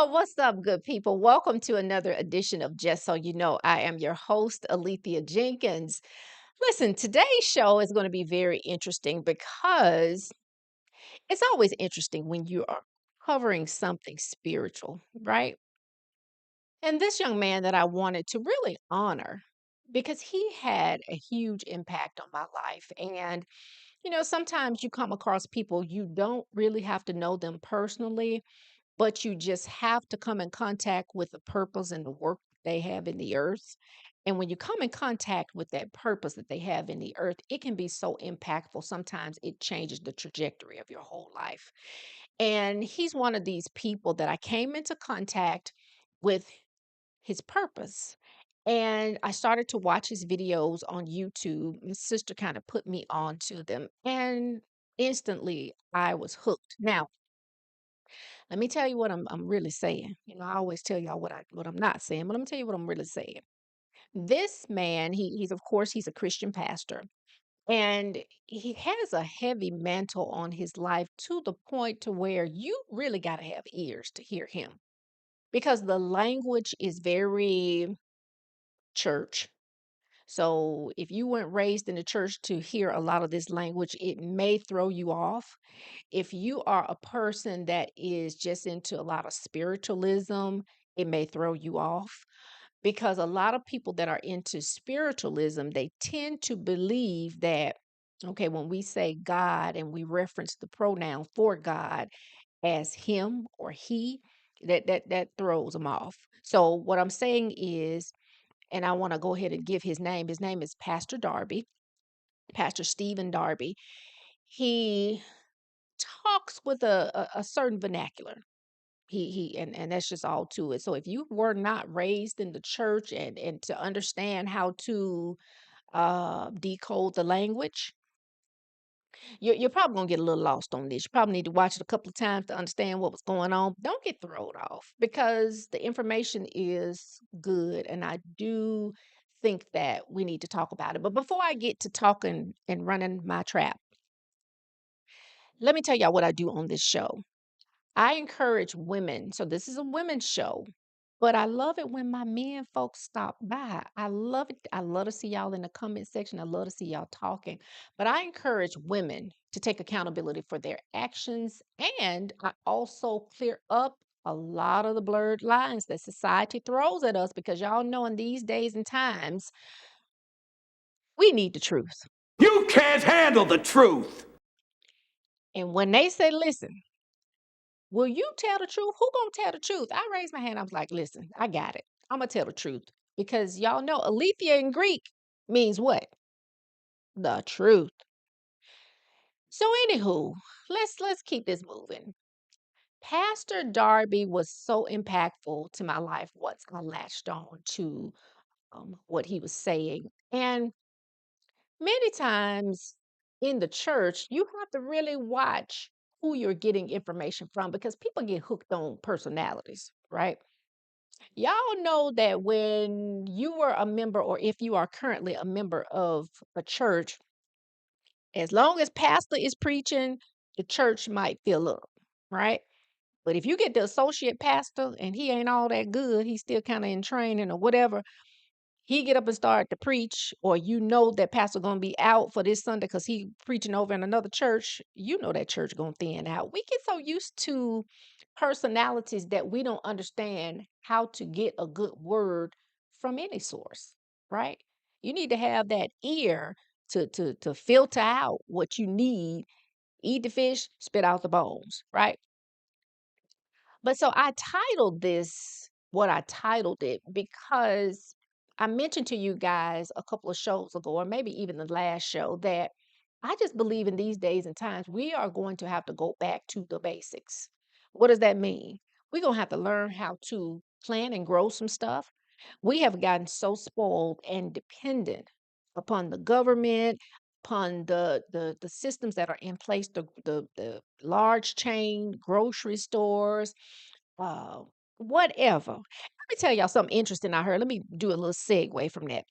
What's up, good people? Welcome to another edition of Just So You Know. I am your host, Alethea Jenkins. Listen, today's show is going to be very interesting because it's always interesting when you are covering something spiritual, right? And this young man that I wanted to really honor because he had a huge impact on my life. And, sometimes you come across people you don't really have to know them personally, but you just have to come in contact with the purpose and the work they have in the earth. And when you come in contact with that purpose that they have in the earth, it can be so impactful. Sometimes it changes the trajectory of your whole life. And he's one of these people that I came into contact with his purpose. And I started to watch his videos on YouTube. My sister kind of put me on to them. And instantly I was hooked. Now, let me tell you what I'm really saying. I always tell y'all what I'm not saying, but let me tell you what I'm really saying. This man, he's of course he's a Christian pastor, and he has a heavy mantle on his life to the point to where you really got to have ears to hear him because the language is very church. So if you weren't raised in the church to hear a lot of this language, it may throw you off. If you are a person that is just into a lot of spiritualism, it may throw you off because a lot of people that are into spiritualism, they tend to believe that, okay, when we say God and we reference the pronoun for God as him or he, that throws them off. So what I'm saying is, and I want to go ahead and give his name. His name is Pastor Darby, Pastor Stephen Darby. He talks with a certain vernacular. And that's just all to it. So if you were not raised in the church and to understand how to decode the language, you're probably gonna get a little lost on this. You probably need to watch it a couple of times to understand what was going on. Don't get thrown off because the information is good, and I do think that we need to talk about it. But before I get to talking and running my trap, let me tell y'all what I do on this show. I encourage women. So this is a women's show, but I love it when my men folks stop by. I love it. I love to see y'all in the comment section. I love to see y'all talking. But I encourage women to take accountability for their actions. And I also clear up a lot of the blurred lines that society throws at us because y'all know in these days and times, we need the truth. You can't handle the truth. And when they say, listen, will you tell the truth? Who gonna tell the truth? I raised my hand. I was like, listen, I got it. I'm gonna tell the truth. Because y'all know Alethea in Greek means what? The truth. So anywho, let's keep this moving. Pastor Darby was so impactful to my life once I latched on to what he was saying. And many times in the church, you have to really watch who you're getting information from because people get hooked on personalities, right? Y'all know that when you were a member, or if you are currently a member of a church, as long as pastor is preaching, the church might fill up, right? But if you get the associate pastor and he ain't all that good, he's still kind of in training or whatever, he get up and start to preach, or you know that pastor gonna be out for this Sunday because he preaching over in another church, you know that church gonna thin out. We get so used to personalities that we don't understand how to get a good word from any source, right? You need to have that ear to filter out what you need, eat the fish, spit out the bones, right? But so I titled this what I titled it because I mentioned to you guys a couple of shows ago, or maybe even the last show, that I just believe in these days and times we are going to have to go back to the basics. What does that mean? We're going to have to learn how to plant and grow some stuff. We have gotten so spoiled and dependent upon the government, upon the systems that are in place, the large chain grocery stores, uh, whatever. Let me tell y'all something interesting I heard. Let me do a little segue from that.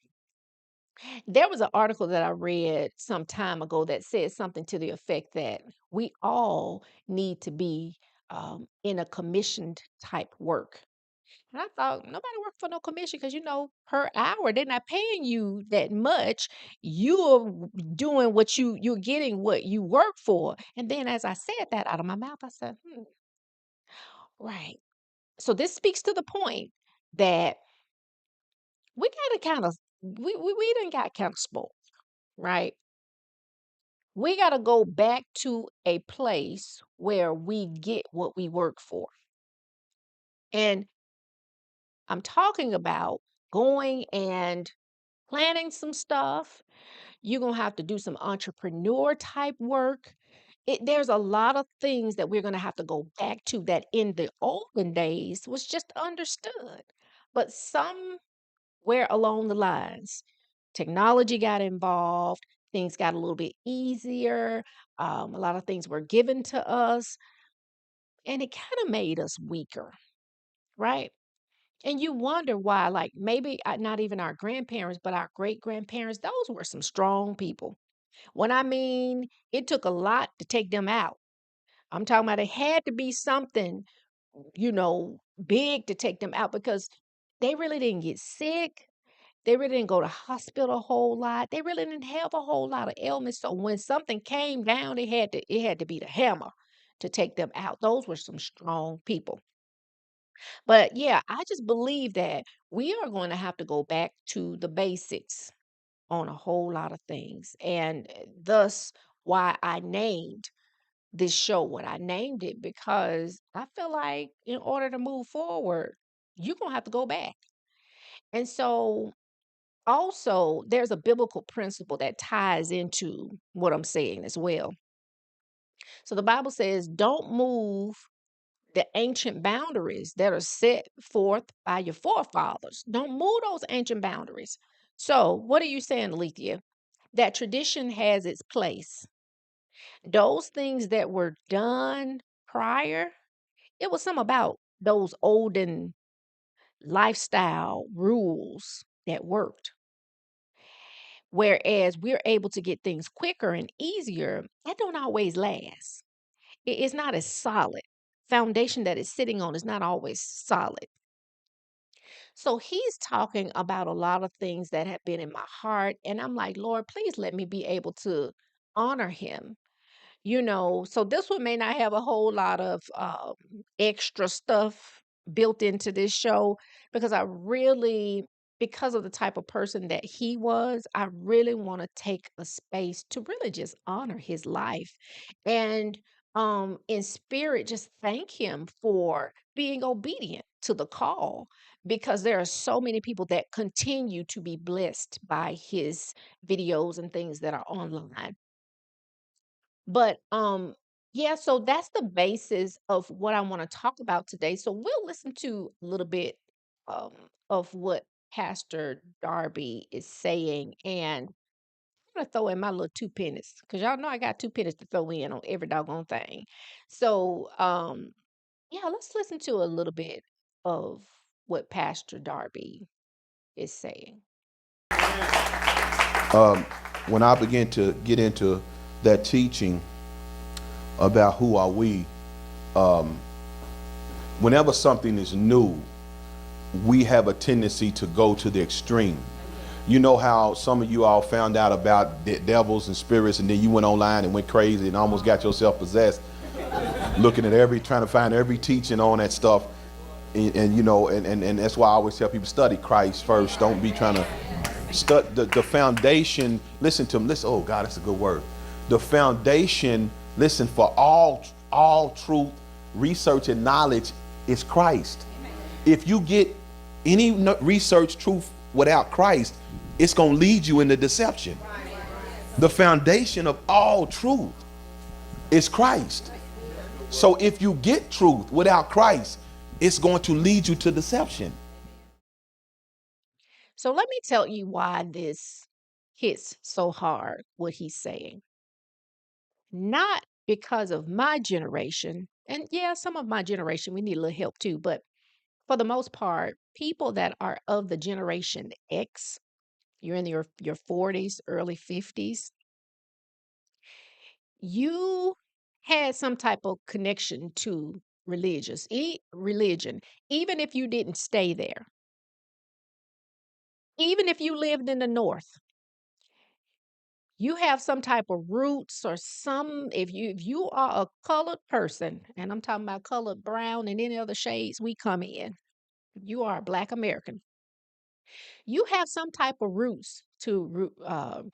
There was an article that I read some time ago that said something to the effect that we all need to be in a commissioned type work. And I thought nobody work for no commission because per hour they're not paying you that much. You're doing you're getting what you work for. And then as I said that out of my mouth, I said, right. So this speaks to the point that we gotta kind of we done got kind of spoiled, right? We gotta go back to a place where we get what we work for. And I'm talking about going and planning some stuff. You're going to have to do some entrepreneur type work. There's a lot of things that we're going to have to go back to that in the olden days was just understood. But somewhere along the lines, technology got involved, things got a little bit easier, a lot of things were given to us, and it kind of made us weaker, right? And you wonder why, like maybe not even our grandparents, but our great grandparents, those were some strong people. When I mean, it took a lot to take them out. I'm talking about it had to be something, big to take them out because they really didn't get sick. They really didn't go to hospital a whole lot. They really didn't have a whole lot of ailments. So when something came down, it had to be the hammer to take them out. Those were some strong people. But yeah, I just believe that we are going to have to go back to the basics on a whole lot of things. And thus, why I named this show what I named it, because I feel like in order to move forward, you're going to have to go back. And so, also, there's a biblical principle that ties into what I'm saying as well. So, the Bible says, don't move the ancient boundaries that are set forth by your forefathers. Don't move those ancient boundaries. So, what are you saying, Alethea? That tradition has its place. Those things that were done prior, it was some about those olden lifestyle rules that worked. Whereas we're able to get things quicker and easier, that don't always last. It's not as solid. Foundation that it's sitting on is not always solid. So he's talking about a lot of things that have been in my heart. And I'm like, Lord, please let me be able to honor him. So this one may not have a whole lot of extra stuff built into this show because because of the type of person that he was, I really want to take a space to really just honor his life and in spirit just thank him for being obedient to the call because there are so many people that continue to be blessed by his videos and things that are online. But yeah, so that's the basis of what I want to talk about today. So we'll listen to a little bit um of what Pastor Darby is saying, and I'm gonna throw in my little 2 pennies because y'all know I got 2 pennies to throw in on every doggone thing. So yeah, let's listen to a little bit of what Pastor Darby is saying. When I began to get into that teaching about who are we, whenever something is new, we have a tendency to go to the extreme. You know how some of you all found out about devils and spirits, and then you went online and went crazy and almost got yourself possessed, looking at trying to find every teaching on that stuff. And that's why I always tell people study Christ first. Don't be trying to study the foundation. Listen to him. Listen. Oh God, that's a good word. The foundation. Listen, for all truth, research, and knowledge is Christ. If you get any research truth without Christ, it's going to lead you into deception. The foundation of all truth is Christ. So if you get truth without Christ, it's going to lead you to deception. So let me tell you why this hits so hard, what he's saying. Not because of my generation, and yeah, some of my generation, we need a little help too, but for the most part, people that are of the generation X, you're in your 40s, early 50s, you had some type of connection to religion, even if you didn't stay there, even if you lived in the North, you have some type of roots or some if you are a colored person, and I'm talking about colored brown and any other shades we come in, you are a black American. You have some type of roots to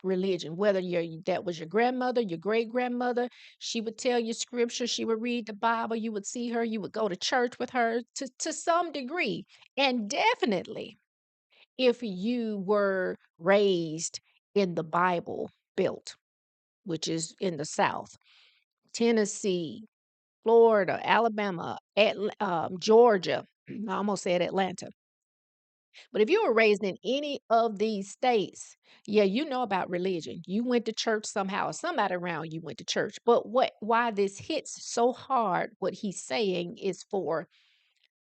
religion, whether that was your grandmother, your great grandmother. She would tell you scripture, she would read the Bible, you would see her, you would go to church with her to some degree. And definitely, if you were raised in the Bible Belt, which is in the South, Tennessee, Florida, Alabama, Georgia, I almost said Atlanta. But if you were raised in any of these states, yeah, you know about religion. You went to church somehow, or somebody around you went to church. But why this hits so hard, what he's saying is for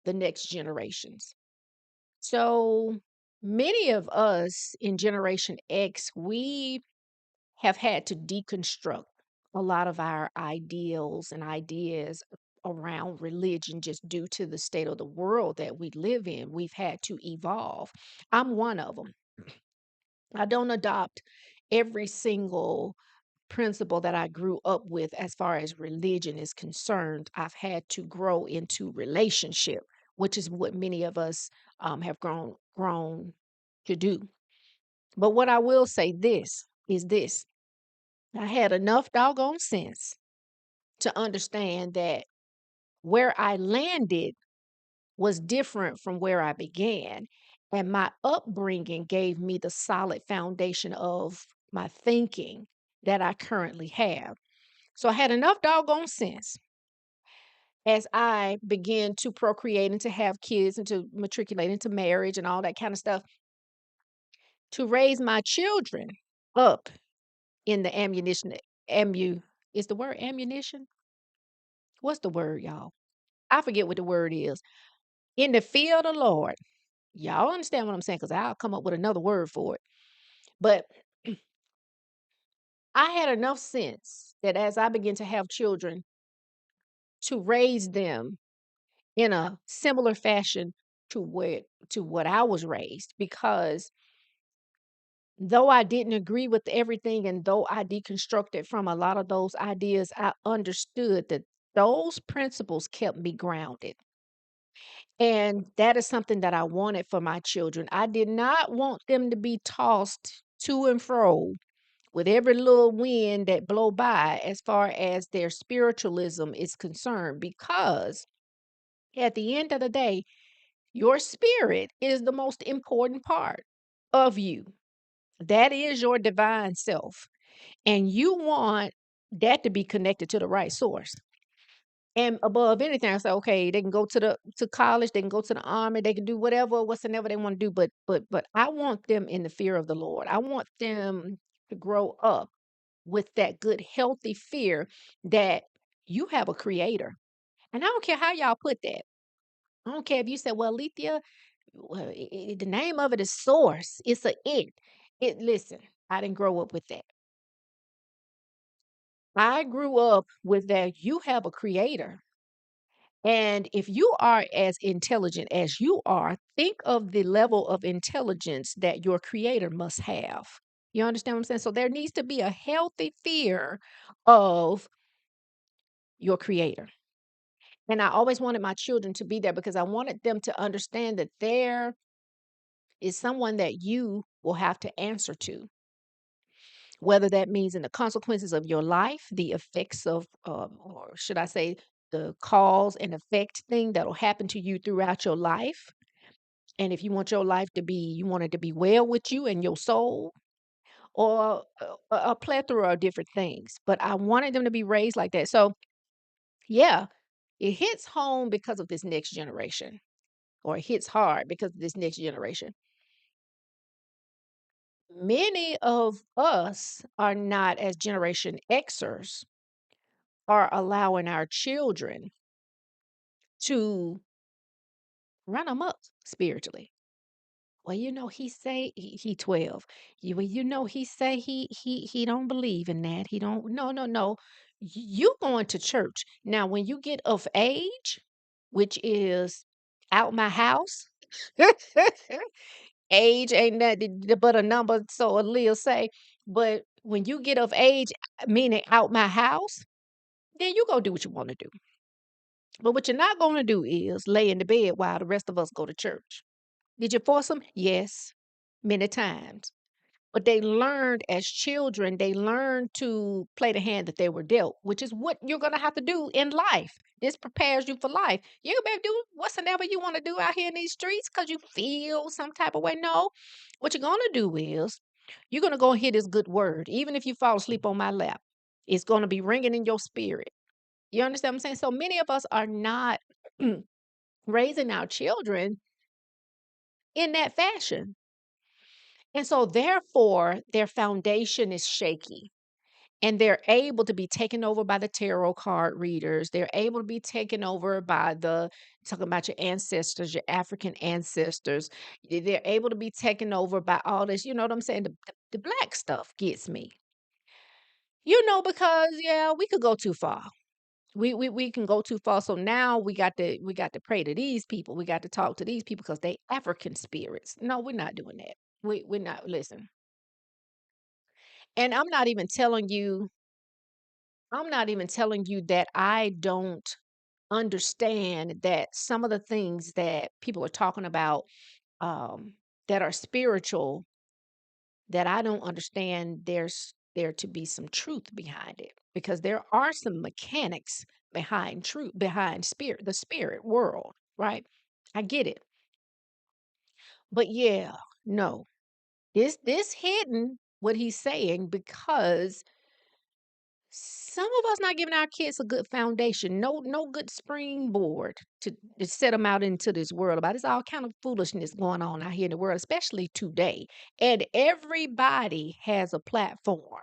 the next generations. So many of us in Generation X, we have had to deconstruct a lot of our ideals and ideas around religion just due to the state of the world that we live in. We've had to evolve. I'm one of them. I don't adopt every single principle that I grew up with as far as religion is concerned. I've had to grow into relationship, which is what many of us have grown to do. But what I will say this is this: I had enough doggone sense to understand that where I landed was different from where I began. And my upbringing gave me the solid foundation of my thinking that I currently have. So I had enough doggone sense as I began to procreate and to have kids and to matriculate into marriage and all that kind of stuff to raise my children up in the ammunition. Ammu is the word ammunition? What's the word, y'all? I forget what the word is. In the fear of the Lord. Y'all understand what I'm saying? Because I'll come up with another word for it. But I had enough sense that as I begin to have children, to raise them in a similar fashion to what I was raised. Because though I didn't agree with everything and though I deconstructed from a lot of those ideas, I understood that those principles kept me grounded. And that is something that I wanted for my children. I did not want them to be tossed to and fro with every little wind that blow by as far as their spiritualism is concerned, because at the end of the day, your spirit is the most important part of you. That is your divine self. And you want that to be connected to the right source. And above anything, I say, okay, they can go to college, they can go to the army, they can do whatsoever they want to do. But I want them in the fear of the Lord. I want them to grow up with that good, healthy fear that you have a creator. And I don't care how y'all put that. I don't care if you say, well, Lethea, well, the name of it is source. It's a it. Listen, I didn't grow up with that. I grew up with that you have a creator. And if you are as intelligent as you are, think of the level of intelligence that your creator must have. You understand what I'm saying? So there needs to be a healthy fear of your creator. And I always wanted my children to be there because I wanted them to understand that there is someone that you will have to answer to, whether that means in the consequences of your life, the effects of, or should I say, the cause and effect thing that'll happen to you throughout your life. And if you want your life to be, you want it to be well with you and your soul, or a plethora of different things. But I wanted them to be raised like that. So, yeah, it hits home because of this next generation, or it hits hard because of this next generation. Many of us are not, as Generation Xers, are allowing our children to run amok spiritually. Well, he say he 12. He say he don't believe in that. He don't. No, no, no. You going to church now? When you get of age, which is out my house. Age ain't nothing but a number, so Aaliyah say. But when you get of age, meaning out my house, then you go do what you want to do. But what you're not going to do is lay in the bed while the rest of us go to church. Did you force them? Yes, many times. But they learned as children, they learned to play the hand that they were dealt, which is what you're going to have to do in life. This prepares you for life. You better do whatsoever you want to do out here in these streets because you feel some type of way. No, what you're going to do is you're going to go and hear this good word. Even if you fall asleep on my lap, it's going to be ringing in your spirit. You understand what I'm saying? So many of us are not raising our children in that fashion. And so, therefore, their foundation is shaky and they're able to be taken over by the tarot card readers. They're able to be taken over by talking about your ancestors, your African ancestors. They're able to be taken over by all this. You know what I'm saying? The black stuff gets me, because, yeah, we could go too far. We can go too far. So now we got to pray to these people. We got to talk to these people because they African spirits. No, we're not doing that. We're not. Listen. And I'm not even telling you that I don't understand that some of the things that people are talking about, um, that are spiritual, that I don't understand there to be some truth behind it because there are some mechanics behind truth, behind the spirit world, right? I get it. But yeah, no. This hidden what he's saying because some of us not giving our kids a good foundation, no good springboard to set them out into this world about. It's all kind of foolishness going on out here in the world, especially today. And everybody has a platform.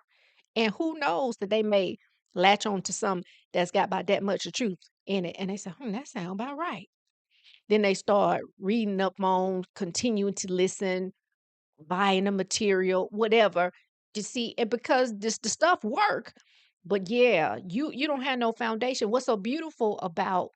And who knows that they may latch on to some that's got about that much of truth in it. And they say, that sounds about right. Then they start reading up on, continuing to listen, buying the material, whatever, to see it because the stuff work. But yeah, you don't have no foundation. What's so beautiful about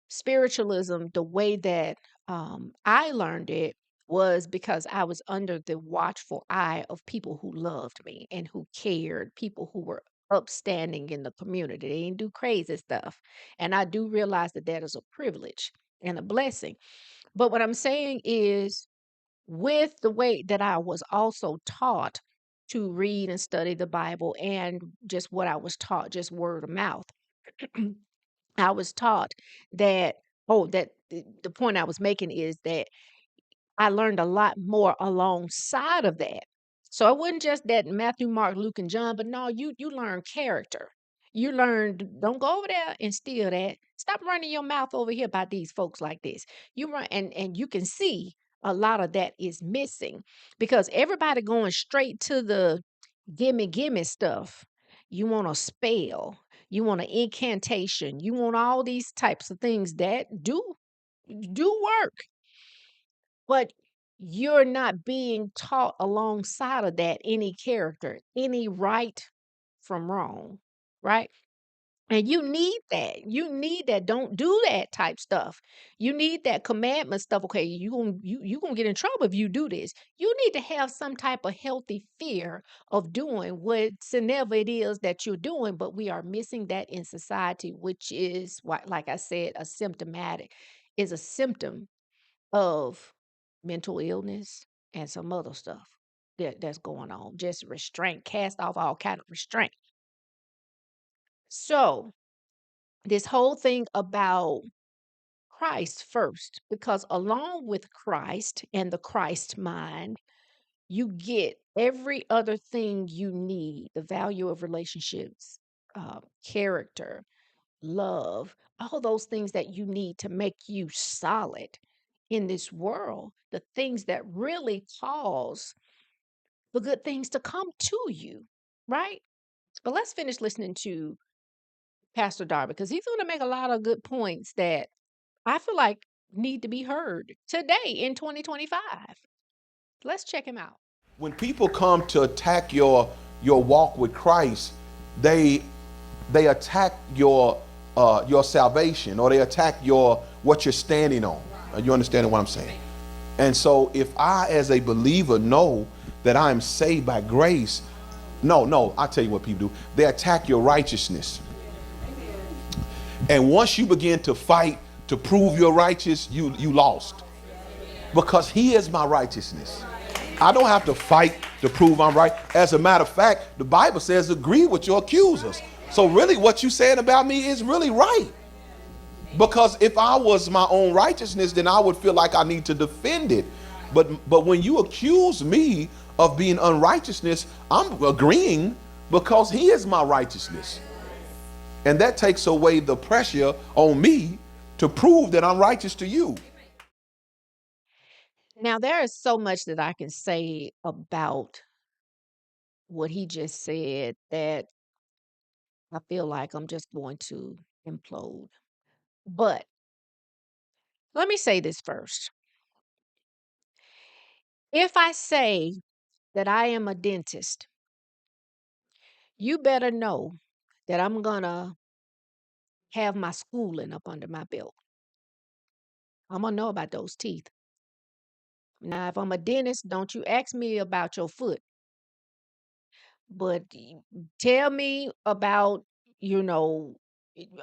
spiritualism, the way that I learned it was because I was under the watchful eye of people who loved me and who cared, people who were upstanding in the community. They didn't do crazy stuff. And I do realize that that is a privilege and a blessing. But what I'm saying is, with the way that I was also taught to read and study the Bible and just what I was taught, just word of mouth, I was taught that, the point I was making is that I learned a lot more alongside of that. So it wasn't just that Matthew, Mark, Luke, and John, but no, you learn character. You learned, don't go over there and steal that. Stop running your mouth over here about these folks like this. You run and you can see a lot of that is missing because everybody going straight to the gimme stuff. You want a spell, you want an incantation, you want all these types of things that do work, but you're not being taught alongside of that any character, any right from wrong, right? And you need that. You need that. Don't do that type stuff. You need that commandment stuff. Okay, you gonna get in trouble if you do this. You need to have some type of healthy fear of doing whatsoever it is that you're doing. But we are missing that in society, which is what, like I said, is a symptom of mental illness and some other stuff that's going on. Just restraint, cast off all kind of restraint. So this whole thing about Christ first, because along with Christ and the Christ mind, you get every other thing you need: the value of relationships, character, love, all those things that you need to make you solid in this world, the things that really cause the good things to come to you, right? But let's finish listening to Pastor Darby because he's going to make a lot of good points that I feel like need to be heard today in 2025. Let's check him out. When people come to attack your walk with Christ, they they attack your your salvation, or they attack your what you're standing on. Are you understanding what I'm saying? And so if I as a believer know that I am saved by grace, no, I tell you what people do. They attack your righteousness. And once you begin to fight to prove you're righteous, you lost. Because he is my righteousness. I don't have to fight to prove I'm right. As a matter of fact, the Bible says agree with your accusers. So really what you saying about me is really right. Because if I was my own righteousness, then I would feel like I need to defend it. But when you accuse me of being unrighteousness, I'm agreeing because he is my righteousness. And that takes away the pressure on me to prove that I'm righteous to you. Now, there is so much that I can say about what he just said that I feel like I'm just going to implode. But let me say this first. If I say that I am a dentist, you better know that I'm going to have my schooling up under my belt. I'm going to know about those teeth. Now, if I'm a dentist, don't you ask me about your foot, but tell me about, you know,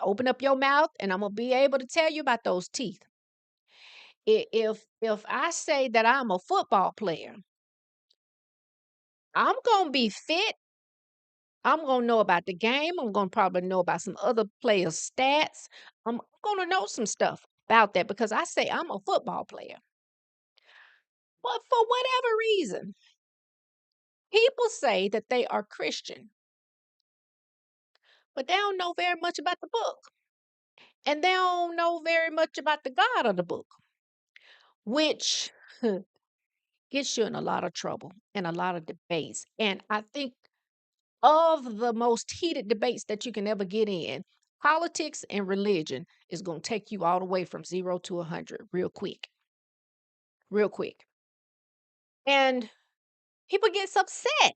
open up your mouth and I'm going to be able to tell you about those teeth. If I say that I'm a football player, I'm going to be fit. I'm going to know about the game. I'm going to probably know about some other players' stats. I'm going to know some stuff about that because I say I'm a football player. But for whatever reason, people say that they are Christian, but they don't know very much about the book. And they don't know very much about the God of the book, which gets you in a lot of trouble and a lot of debates. And I think of the most heated debates that you can ever get in, politics and religion is going to take you all the way from 0 to 100 real quick, real quick. And people gets upset.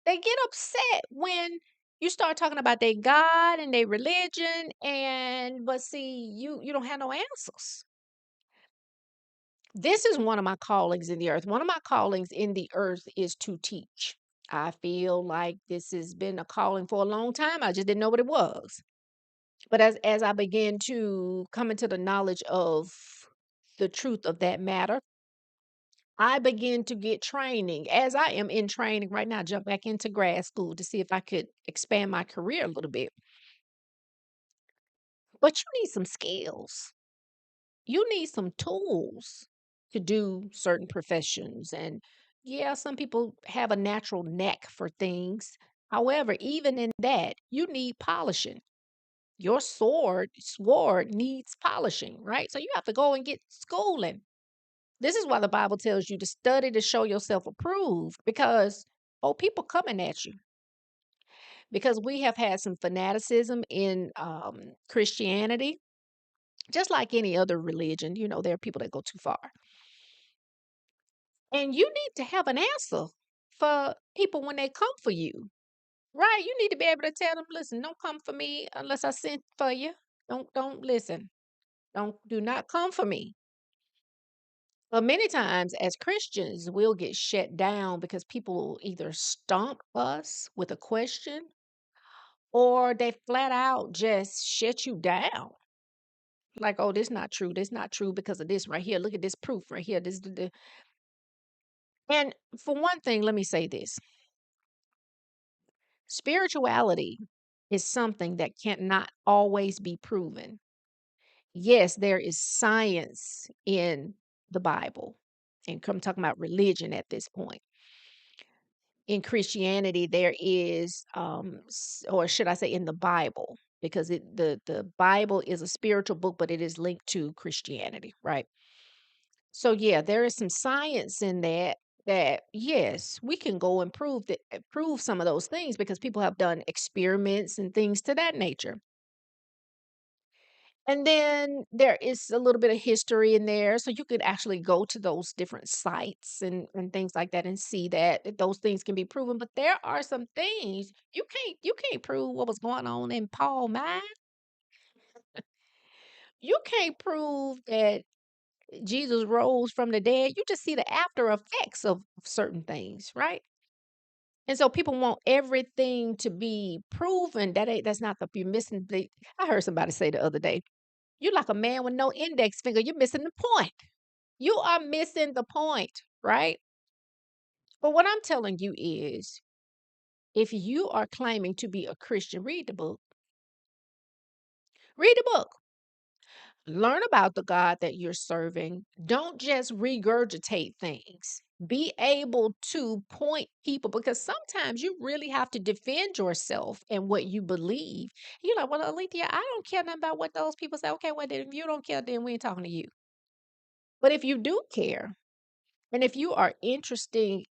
They get upset when you start talking about their God and their religion, and but see, you don't have no answers. This is one of my callings in the earth. One of my callings in the earth is to teach. I feel like this has been a calling for a long time. I just didn't know what it was. But as I began to come into the knowledge of the truth of that matter, I began to get training. As I am in training right now, jump back into grad school to see if I could expand my career a little bit. But you need some skills. You need some tools to do certain professions. And yeah, some people have a natural knack for things. However, even in that, you need polishing. Your sword needs polishing, right? So you have to go and get schooling. This is why the Bible tells you to study to show yourself approved because people coming at you. Because we have had some fanaticism in Christianity, just like any other religion. There are people that go too far. And you need to have an answer for people when they come for you, right? You need to be able to tell them, listen, don't come for me unless I sent for you. Don't listen. Do not come for me. But many times as Christians, we'll get shut down because people will either stomp us with a question or they flat out just shut you down. Like, oh, this not true. This not true because of this right here. Look at this proof right here. And for one thing, let me say this. Spirituality is something that cannot always be proven. Yes, there is science in the Bible. And I'm talking about religion at this point. In Christianity, there is, or should I say, in the Bible, because the Bible is a spiritual book, but it is linked to Christianity, right? So yeah, there is some science in that. That yes, we can go and prove some of those things because people have done experiments and things to that nature. And then there is a little bit of history in there. So you could actually go to those different sites and things like that and see that those things can be proven. But there are some things you can't prove what was going on in Paul mind. You can't prove that Jesus rose from the dead. You just see the after effects of certain things, right? And so people want everything to be proven. That's not the you're missing the I heard somebody say the other day, you're like a man with no index finger. You're missing the point. You are missing the point, right? But what I'm telling you is if you are claiming to be a Christian, read the book. Read the book. Learn about the God that you're serving. Don't just regurgitate things. Be able to point people because sometimes you really have to defend yourself and what you believe. You're like, well, Alethea, I don't care nothing about what those people say. Okay, well, then if you don't care, then we ain't talking to you. But if you do care, and if you are interested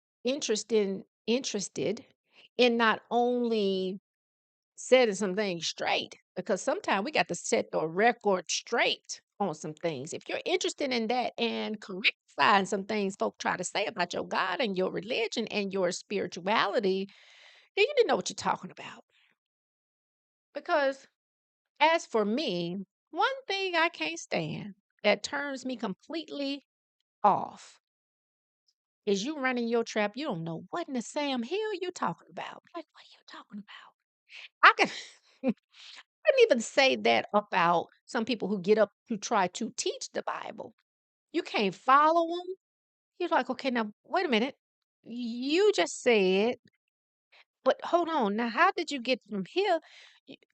in not only setting some things straight, because sometimes we got to set the record straight on some things. If you're interested in that and clarifying some things folk try to say about your God and your religion and your spirituality, then you didn't know what you're talking about. Because as for me, one thing I can't stand that turns me completely off is you running your trap. You don't know what in the Sam Hill you talking about. Like, what are you talking about? I can I couldn't even say that about some people who get up to try to teach the Bible. You can't follow them. You're like, okay, now wait a minute. You just said, but hold on. Now, how did you get from here?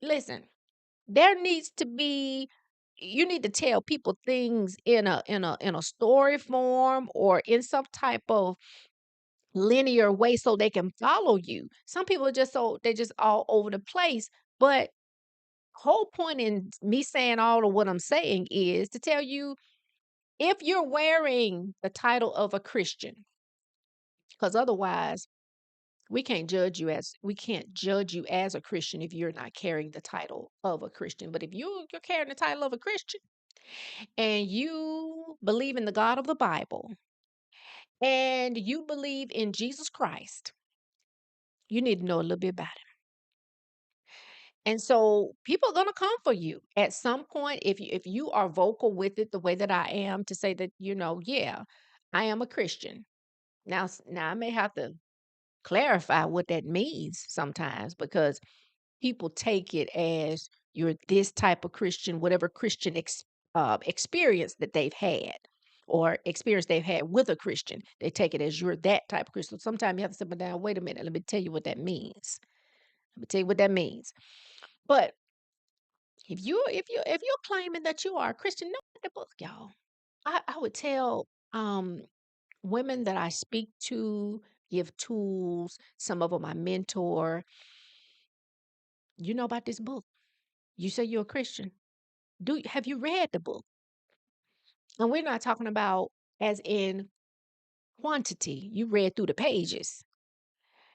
Listen, there needs to be. You need to tell people things in a story form or in some type of linear way so they can follow you. Some people are just so they're just all over the place. But whole point in me saying all of what I'm saying is to tell you if you're wearing the title of a Christian, because otherwise we can't judge you as a Christian if you're not carrying the title of a Christian. But if you're carrying the title of a Christian and you believe in the God of the Bible and you believe in Jesus Christ, you need to know a little bit about it. And so people are going to come for you at some point if you are vocal with it the way that I am to say that yeah, I am a Christian. Now I may have to clarify what that means sometimes because people take it as you're this type of Christian, whatever Christian experience that they've had or experience they've had with a Christian. They take it as you're that type of Christian. Sometimes you have to sit down, wait a minute, let me tell you what that means. Let me tell you what that means. But if you're claiming that you are a Christian, know the book, y'all. I would tell women that I speak to, give tools. Some of them I mentor. You know about this book. You say you're a Christian. Have you read the book? And we're not talking about as in quantity. You read through the pages.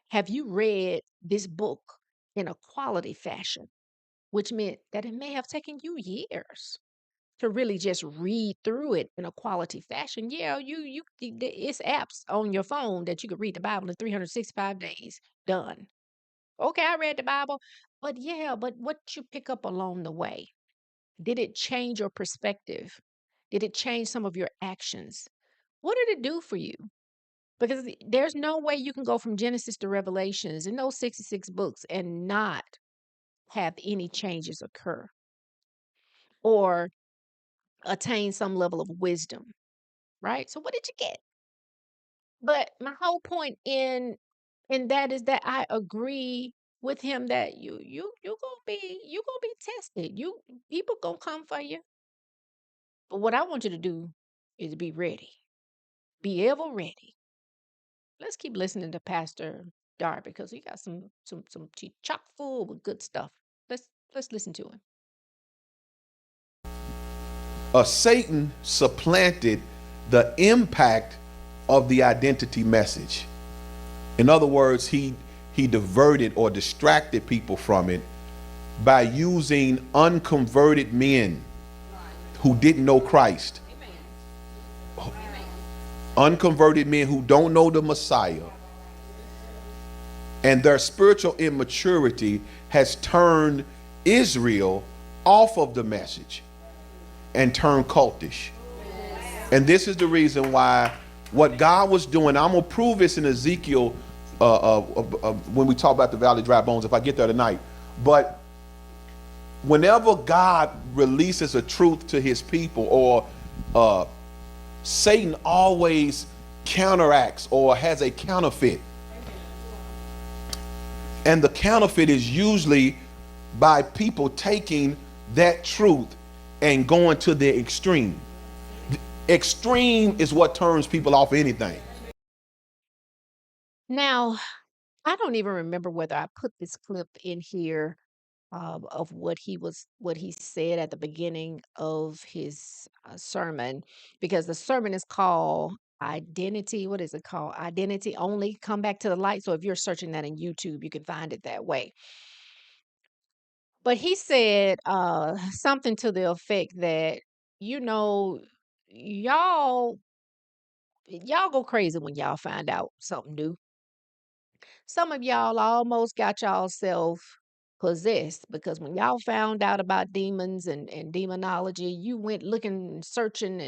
Have you read this book in a quality fashion? Which meant that it may have taken you years to really just read through it in a quality fashion. Yeah, it's apps on your phone that you could read the Bible in 365 days. Done. Okay, I read the Bible, but yeah, but what you pick up along the way? Did it change your perspective? Did it change some of your actions? What did it do for you? Because there's no way you can go from Genesis to Revelations in those 66 books and not have any changes occur or attain some level of wisdom, right? So what did you get? But my whole point in that is that I agree with him that you gonna be tested. People gonna come for you. But what I want you to do is be ready. Be ever ready. Let's keep listening to Pastor Darby because he got some chock full with good stuff. Let's listen to him. Satan supplanted the impact of the identity message. In other words, he diverted or distracted people from it by using unconverted men who didn't know Christ. Unconverted men who don't know the Messiah. And their spiritual immaturity has turned Israel off of the message. and turn cultish. And this is the reason why what God was doing, I'm going to prove this in Ezekiel when we talk about the valley of dry bones, if I get there tonight. But whenever God releases a truth to his people, or Satan always counteracts or has a counterfeit. And the counterfeit is usually by people taking that truth and going to the extreme. Extreme is what turns people off anything. Now, I don't even remember whether I put this clip in here of what he said at the beginning of his sermon, because the sermon is called Identity. What is it called? Identity Only. Come Back to the Light. So if you're searching that in YouTube, you can find it that way. But he said something to the effect that, you know, y'all y'all go crazy when y'all find out something new. Some of y'all almost got y'allself possessed, because when y'all found out about demons and demonology, you went looking, searching,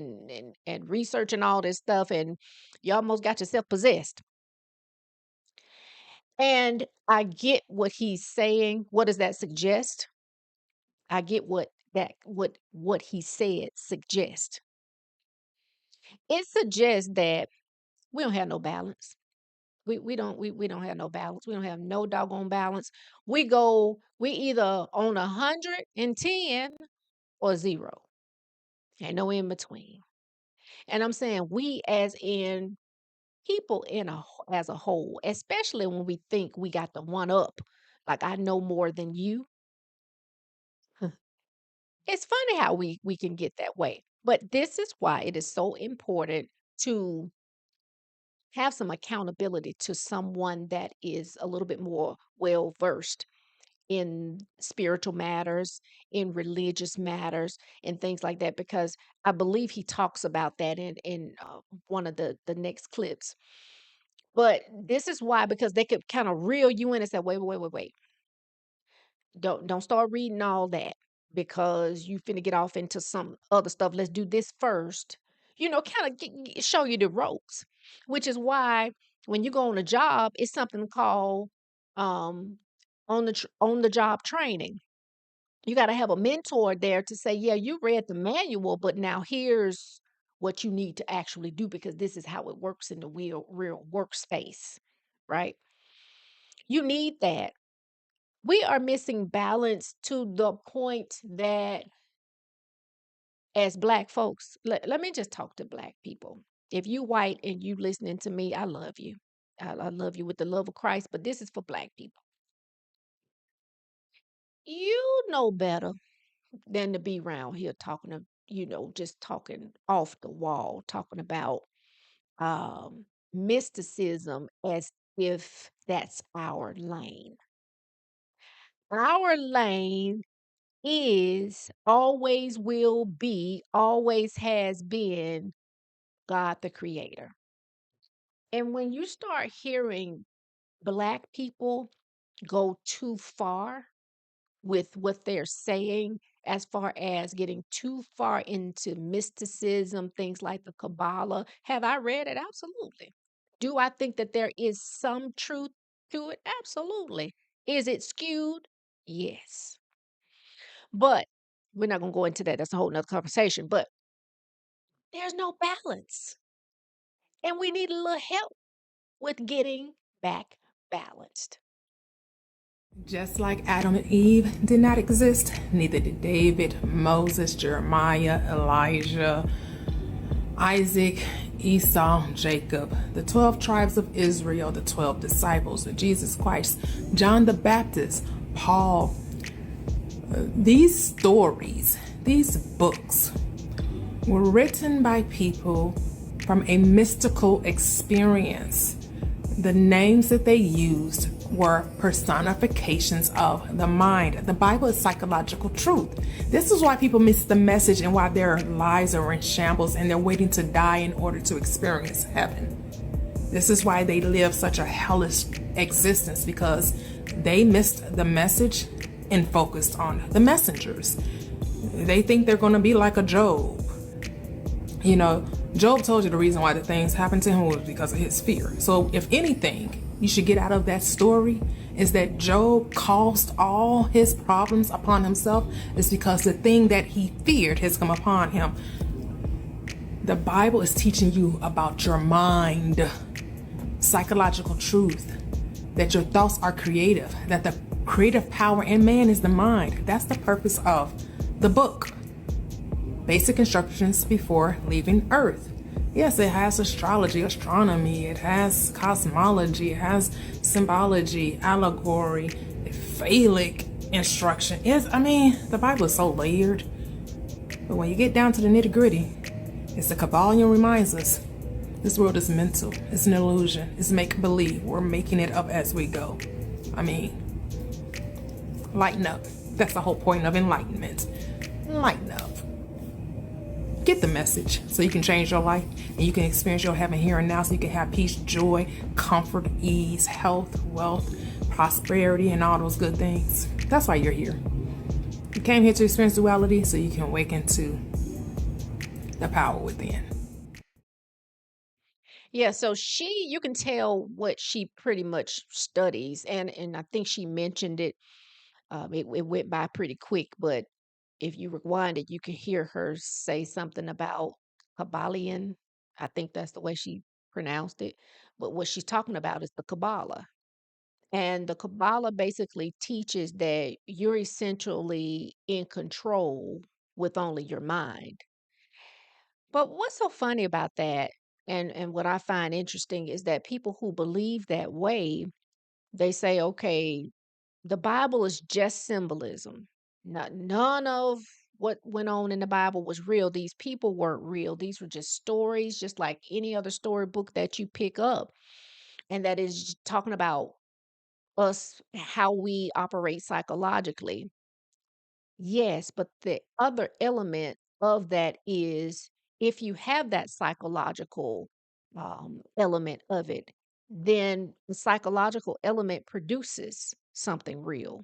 and researching all this stuff, and you almost got yourself possessed. And I get what he's saying. What does that suggest? I get what he said suggests. It suggests that we don't have no balance. We don't have no balance. We don't have no doggone balance. We either on 110 or zero. Ain't no in between. And I'm saying we as in people as a whole, especially when we think we got the one up, like I know more than you. It's funny how we can get that way. But this is why it is so important to have some accountability to someone that is a little bit more well versed in spiritual matters, in religious matters, and things like that. Because I believe he talks about that in one of the next clips. But this is why, because they could kind of reel you in and say, wait. Don't start reading all that, because you finna get off into some other stuff. Let's do this first. You know, kind of show you the ropes, which is why when you go on a job, it's something called um, on the job training. You got to have a mentor there to say, yeah, you read the manual, but now here's what you need to actually do, because this is how it works in the real workspace, right? You need that. We are missing balance to the point that, as Black folks, let me just talk to Black people. If you white and you listening to me, I love you. I love you with the love of Christ, but this is for Black people. You know better than to be around here talking to, just talking off the wall, talking about um, mysticism as if that's our lane. Our lane is, always will be, always has been God the Creator. And when you start hearing Black people go too far with what they're saying, as far as getting too far into mysticism, things like the Kabbalah, have I read it? Absolutely. Do I think that there is some truth to it? Absolutely. Is it skewed? Yes. But we're not going to go into that. That's a whole nother conversation. But there's no balance. And we need a little help with getting back balanced. Just like Adam and Eve did not exist, neither did David, Moses, Jeremiah, Elijah, Isaac, Esau, Jacob, the 12 tribes of Israel, the 12 disciples of Jesus Christ, John the Baptist, Paul. These stories, these books were written by people from a mystical experience. The names that they used were personifications of the mind. The Bible is psychological truth. This is why people miss the message and why their lives are in shambles and they're waiting to die in order to experience heaven. This is why they live such a hellish existence, because they missed the message and focused on the messengers. They think they're going to be like a Job. You know, Job told you the reason why the things happened to him was because of his fear. So if anything, you should get out of that story is that Job caused all his problems upon himself is because the thing that he feared has come upon him. The Bible is teaching you about your mind, psychological truth, that your thoughts are creative, that the creative power in man is the mind. That's the purpose of the book. Basic instructions before leaving Earth. Yes, it has astrology, astronomy, it has cosmology, it has symbology, allegory, phallic instruction. Yes, I mean, the Bible is so layered. But when you get down to the nitty gritty, it's the Kabbalion reminds us this world is mental, it's an illusion, it's make believe. We're making it up as we go. I mean, lighten up. That's the whole point of enlightenment. Lighten up. Get the message so you can change your life and you can experience your heaven here and now so you can have peace, joy, comfort, ease, health, wealth, prosperity, and all those good things. That's why you're here. You came here to experience duality so you can awaken to the power within. Yeah, so you can tell what she pretty much studies, and I think she mentioned it. It went by pretty quick, but if you rewind it, you can hear her say something about Kabbalion. I think that's the way she pronounced it. But what she's talking about is the Kabbalah. And the Kabbalah basically teaches that you're essentially in control with only your mind. But what's so funny about that, and what I find interesting is that people who believe that way, they say, okay, the Bible is just symbolism. None of what went on in the Bible was real. These people weren't real. These were just stories, just like any other storybook that you pick up. And that is talking about us, how we operate psychologically. Yes, but the other element of that is if you have that psychological element of it, then the psychological element produces something real.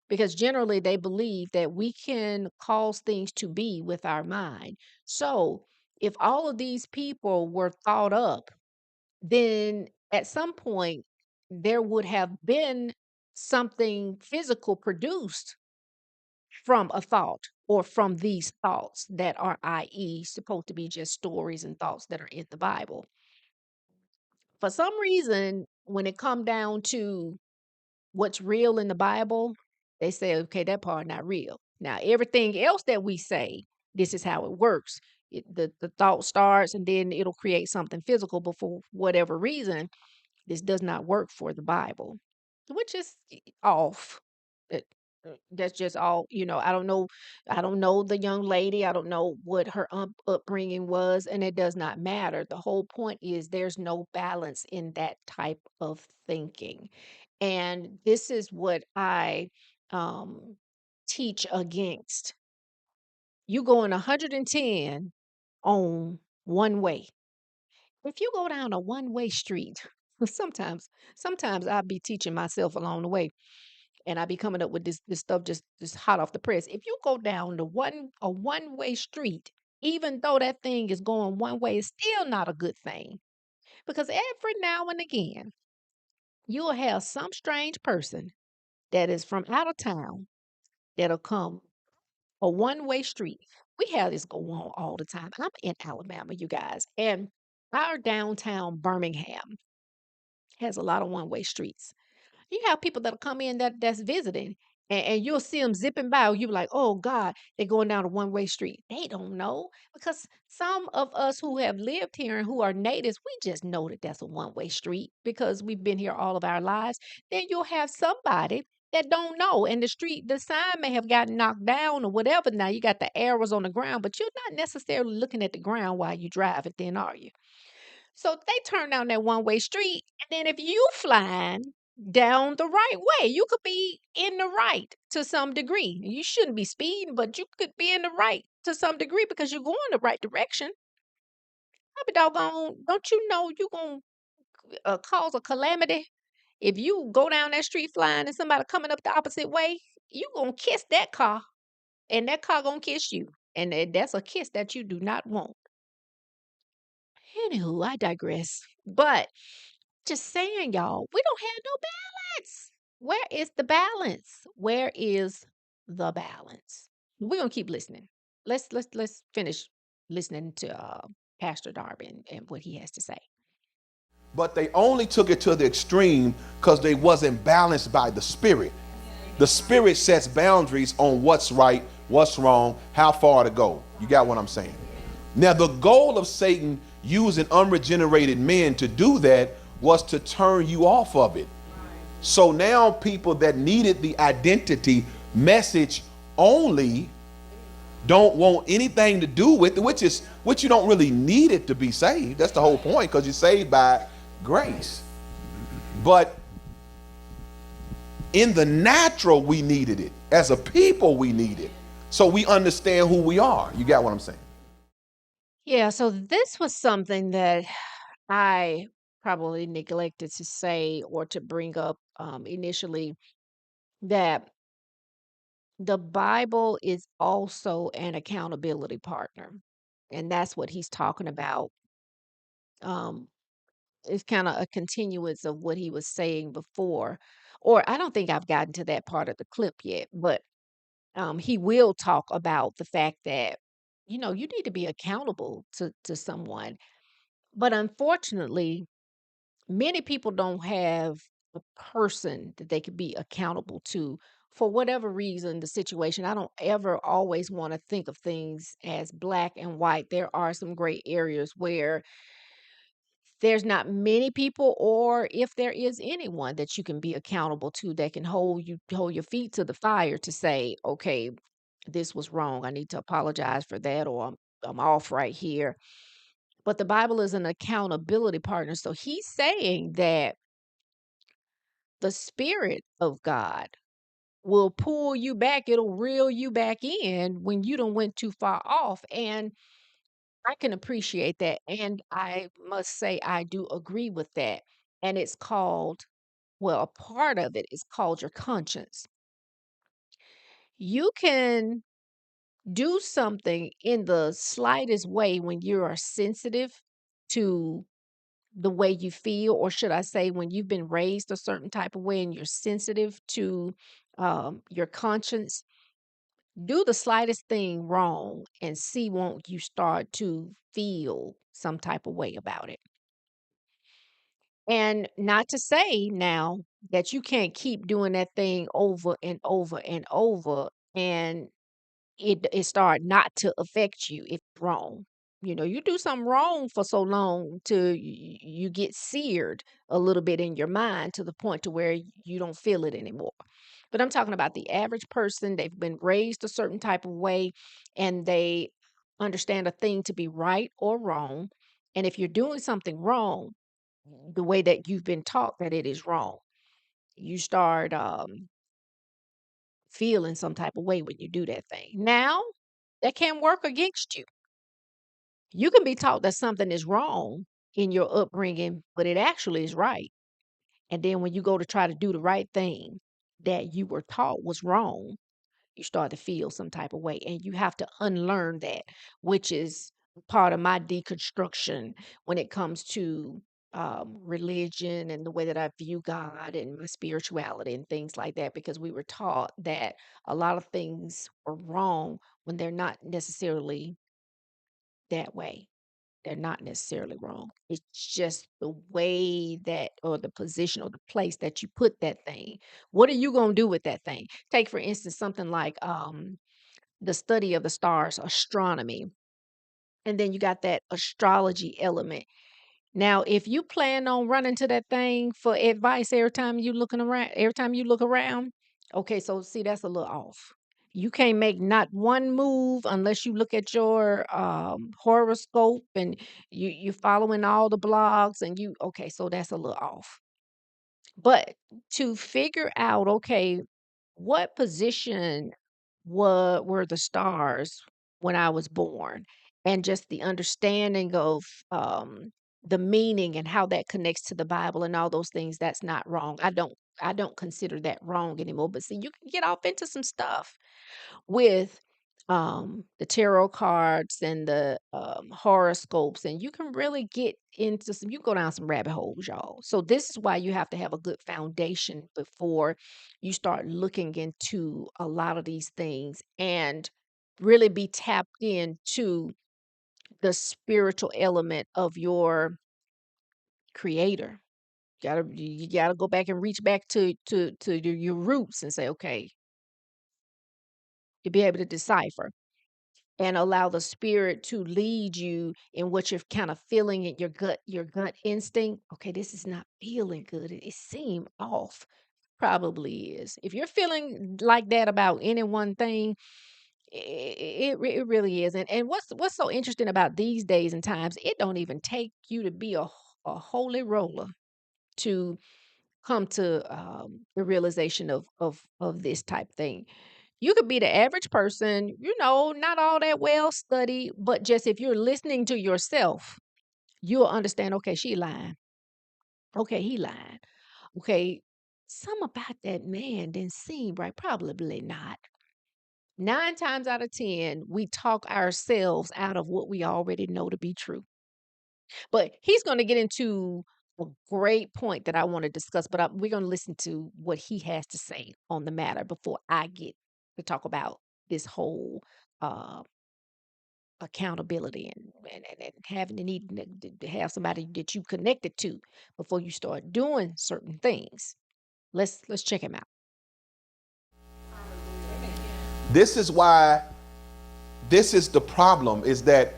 Because generally they believe that we can cause things to be with our mind. So if all of these people were thought up, then at some point there would have been something physical produced from a thought or from these thoughts that are, i.e., supposed to be just stories and thoughts that are in the Bible. For some reason, when it come down to what's real in the Bible, they say, okay, that part not real. Now, everything else that we say, this is how it works. The thought starts and then it'll create something physical, but for whatever reason, this does not work for the Bible, which is off. It- that's just all, I don't know. I don't know the young lady. I don't know what her upbringing was, and it does not matter. The whole point is there's no balance in that type of thinking. And this is what I um, teach against. You going 110 on one way. If you go down a one-way street, sometimes I'll be teaching myself along the way, and I be coming up with this stuff just hot off the press. If you go down a one-way street, even though that thing is going one way, it's still not a good thing. Because every now and again, you'll have some strange person that is from out of town that'll come a one-way street. We have this go on all the time. I'm in Alabama, you guys, and our downtown Birmingham has a lot of one-way streets. You have people that'll come in that's visiting, and you'll see them zipping by. You be like, "Oh God, they're going down a one-way street." They don't know because some of us who have lived here and who are natives, we just know that that's a one-way street because we've been here all of our lives. Then you'll have somebody that don't know, and the sign may have gotten knocked down or whatever. Now you got the arrows on the ground, but you're not necessarily looking at the ground while you drive it. Then are you? So they turn down that one way street. And then if you flying down the right way, you could be in the right to some degree. You shouldn't be speeding, but you could be in the right to some degree because you're going the right direction. I'll be doggone, don't you know you're going to cause a calamity? If you go down that street flying and somebody coming up the opposite way, you going to kiss that car. and that car gonna kiss you. And that's a kiss that you do not want. Anywho, I digress. But just saying, y'all, we don't have no balance. Where is the balance? Where is the balance? We're gonna keep listening. Let's finish listening to Pastor Darby and what he has to say. But they only took it to the extreme because they wasn't balanced by the spirit. The spirit sets boundaries on what's right, what's wrong, how far to go. You got what I'm saying? Now, the goal of Satan using unregenerated men to do that was to turn you off of it. So now people that needed the identity message only don't want anything to do with it, which you don't really need it to be saved. That's the whole point, because you're saved by grace. But in the natural, we needed it. As a people, we need it. So we understand who we are. You got what I'm saying? Yeah, so this was something that I probably neglected to say or to bring up initially, that the Bible is also an accountability partner. And that's what he's talking about. Um, it's kind of a continuance of what he was saying before. Or I don't think I've gotten to that part of the clip yet, but he will talk about the fact that, you need to be accountable to someone. But unfortunately, many people don't have a person that they could be accountable to for whatever reason, the situation. I don't ever always want to think of things as black and white. There are some gray areas where there's not many people, or if there is anyone that you can be accountable to, that can hold your feet to the fire to say, okay, this was wrong. I need to apologize for that, or I'm off right here. But the Bible is an accountability partner. So he's saying that the Spirit of God will pull you back. It'll reel you back in when you don't went too far off. And I can appreciate that. And I must say, I do agree with that. And it's called, well, a part of it is called your conscience. You can do something in the slightest way when you are sensitive to the way you feel, or should I say, when you've been raised a certain type of way and you're sensitive to your conscience. Do the slightest thing wrong and see, won't you start to feel some type of way about it? And not to say now that you can't keep doing that thing over and over and over, and it start not to affect you if it's wrong. You do something wrong for so long till you get seared a little bit in your mind to the point to where you don't feel it anymore. But I'm talking about the average person. They've been raised a certain type of way, and they understand a thing to be right or wrong. And if you're doing something wrong, the way that you've been taught that it is wrong, you start feeling some type of way when you do that thing. Now, that can work against you. You can be taught that something is wrong in your upbringing, but it actually is right. And then when you go to try to do the right thing that you were taught was wrong, you start to feel some type of way. And you have to unlearn that, which is part of my deconstruction when it comes to religion and the way that I view God and my spirituality and things like that, because we were taught that a lot of things are wrong when they're not necessarily that way. They're not necessarily wrong. It's just the way that, or the position or the place that you put that thing. What are you going to do with that thing? Take, for instance, something like the study of the stars, astronomy. And then you got that astrology element. Now, if you plan on running to that thing for advice every time you look around, okay, so see, that's a little off. You can't make not one move unless you look at your horoscope and you following all the blogs, and okay, so that's a little off. But to figure out, okay, what position were the stars when I was born, and just the understanding of the meaning and how that connects to the Bible and all those things, that's not wrong. I don't consider that wrong anymore. But see, you can get off into some stuff with the tarot cards and the horoscopes, and you can really get into some, you can go down some rabbit holes, y'all. So this is why you have to have a good foundation before you start looking into a lot of these things and really be tapped into the spiritual element of your creator. You gotta go back and reach back to your roots and say, okay, to be able to decipher and allow the spirit to lead you in what you're kind of feeling in your gut instinct. Okay, this is not feeling good. It seemed off. Probably is. If you're feeling like that about any one thing, it really is. And what's so interesting about these days and times, it don't even take you to be a holy roller to come to the realization of this type thing. You could be the average person, not all that well studied, but just if you're listening to yourself, you'll understand, okay, she lying. Okay, he lying. Okay, some about that man didn't seem right. Probably not. 9 times out of 10, we talk ourselves out of what we already know to be true. But he's going to get into a great point that I want to discuss, but we're going to listen to what he has to say on the matter before I get to talk about this whole uh, accountability and having the need to have somebody that you connected to before you start doing certain things. Let's check him out. This is why, this is the problem, is that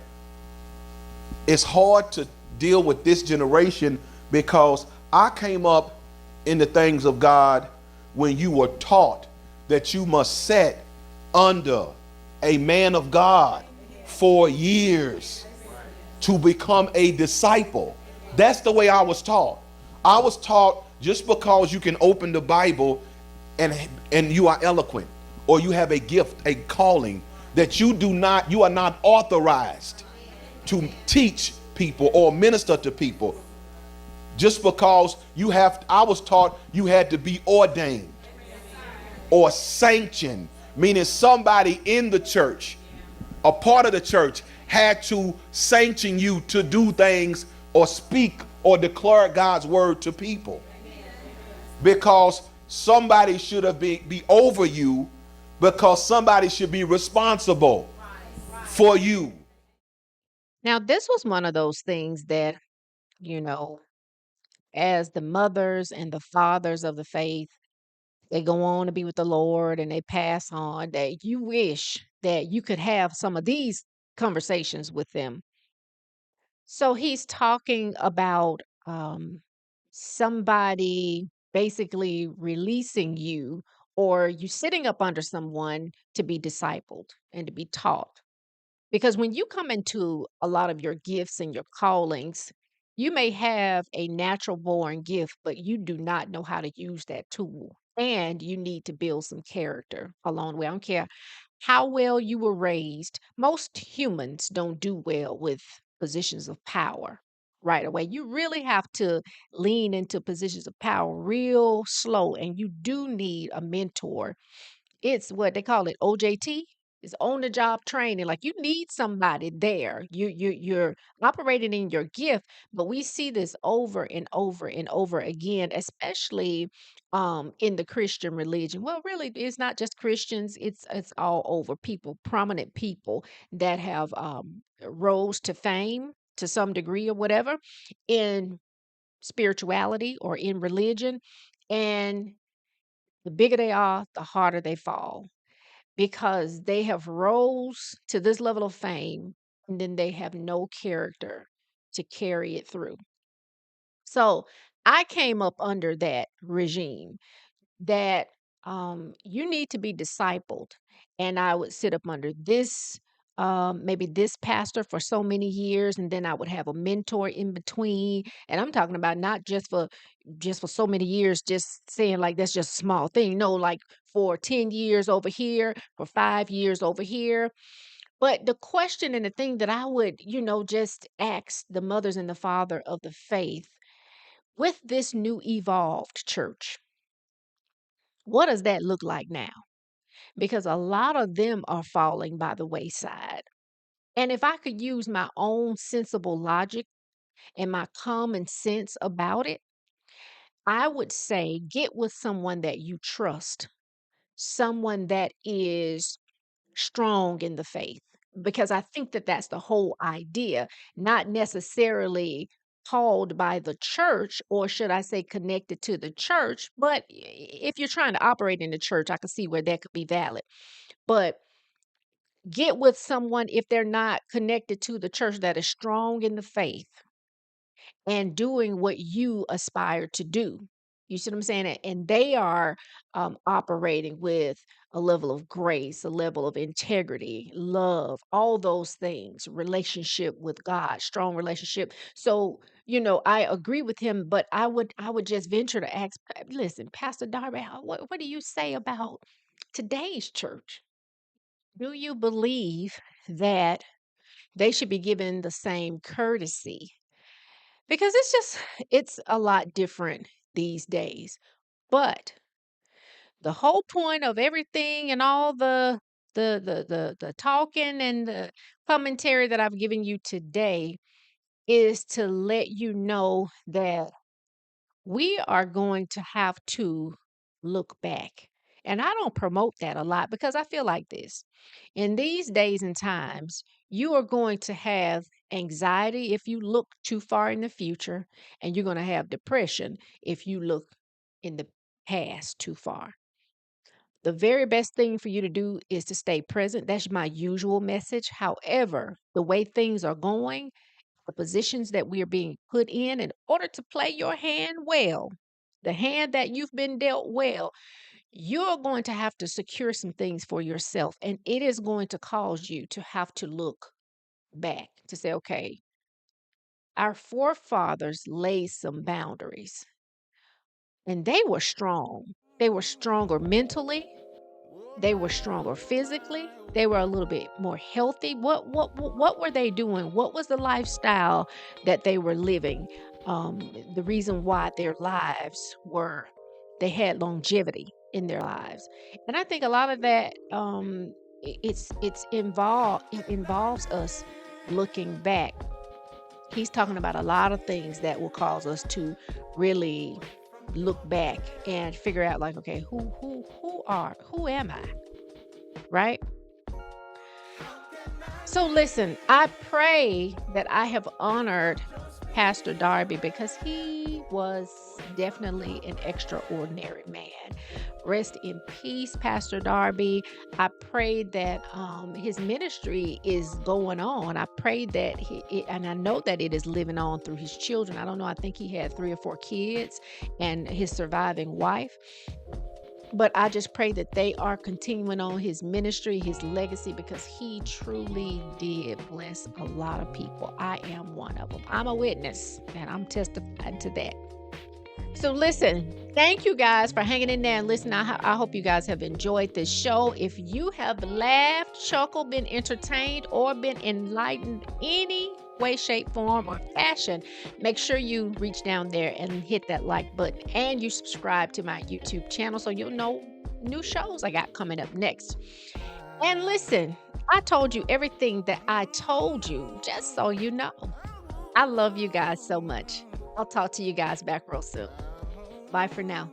it's hard to deal with this generation, because I came up in the things of God when you were taught that you must sit under a man of God for years to become a disciple. That's the way I was taught. I was taught just because you can open the Bible and you are eloquent, or you have a gift, a calling, that you are not authorized to teach people or minister to people. Just because I was taught you had to be ordained or sanctioned, meaning somebody in the church, a part of the church, had to sanction you to do things or speak or declare God's word to people. Because somebody should have be over you, because somebody should be responsible for you. Now, this was one of those things that, you know, as the mothers and the fathers of the faith, they go on to be with the Lord and they pass on, that you wish that you could have some of these conversations with them. So he's talking about somebody basically releasing you, or you sitting up under someone to be discipled and to be taught. Because when you come into a lot of your gifts and your callings, you may have a natural born gift, but you do not know how to use that tool. And you need to build some character along the way. I don't care how well you were raised. Most humans don't do well with positions of power right away. You really have to lean into positions of power real slow, and you do need a mentor. It's what they call it, OJT. It's on the job training. Like, you need somebody there. You're operating in your gift, but we see this over and over and over again, especially in the Christian religion. Well, really, it's not just Christians. It's all over. People, prominent people that have rose to fame to some degree or whatever in spirituality or in religion, and the bigger they are, the harder they fall, because they have rose to this level of fame and then they have no character to carry it through. So I came up under that regime that you need to be discipled. And I would sit up under this, maybe this pastor for so many years, and then I would have a mentor in between. And I'm talking about not just for so many years, just saying like that's just a small thing. No, like for 10 years over here, for 5 years over here. But the question and the thing that I would, just ask the mothers and the father of the faith with this new evolved church, what does that look like now? because a lot of them are falling by the wayside. And if I could use my own sensible logic and my common sense about it, I would say get with someone that you trust, someone that is strong in the faith, because I think that that's the whole idea, not necessarily called by the church, or should I say connected to the church. But if you're trying to operate in the church, I can see where that could be valid. But get with someone, if they're not connected to the church, that is strong in the faith and doing what you aspire to do. You see what I'm saying? And they are operating with a level of grace, a level of integrity, love, all those things, relationship with God, strong relationship. So, I agree with him, but I would just venture to ask, listen, Pastor Darby, what do you say about today's church? Do you believe that they should be given the same courtesy? Because it's a lot different these days. But the whole point of everything and all the talking and the commentary that I've given you today is to let you know that we are going to have to look back. And I don't promote that a lot because I feel like this. In these days and times, you are going to have anxiety if you look too far in the future, and you're going to have depression if you look in the past too far. The very best thing for you to do is to stay present. That's my usual message. However, the way things are going, the positions that we are being put in order to play your hand well, the hand that you've been dealt well, you're going to have to secure some things for yourself. And it is going to cause you to have to look back to say, okay, our forefathers laid some boundaries and they were strong. They were stronger mentally. They were stronger physically. They were a little bit more healthy. What were they doing? What was the lifestyle that they were living? The reason why their lives were, they had longevity in their lives. And I think a lot of that it involves us looking back. He's talking about a lot of things that will cause us to really look back and figure out, like, okay, who am I? Right? So listen, I pray that I have honored Pastor Darby because he was definitely an extraordinary man. Rest in peace, Pastor Darby. I pray that his ministry is going on. I pray that and I know that it is living on through his children. I don't know. I think he had 3 or 4 kids and his surviving wife. But I just pray that they are continuing on his ministry, his legacy, because he truly did bless a lot of people. I am one of them. I'm a witness, and I'm testifying to that. So listen, thank you guys for hanging in there and listening. I hope you guys have enjoyed this show. If you have laughed, chuckled, been entertained, or been enlightened any way, shape, form, or fashion, make sure you reach down there and hit that like button, and you subscribe to my YouTube channel so you'll know new shows I got coming up next. And listen, I told you everything that I told you, just so you know. I love you guys so much. I'll talk to you guys back real soon. Bye for now.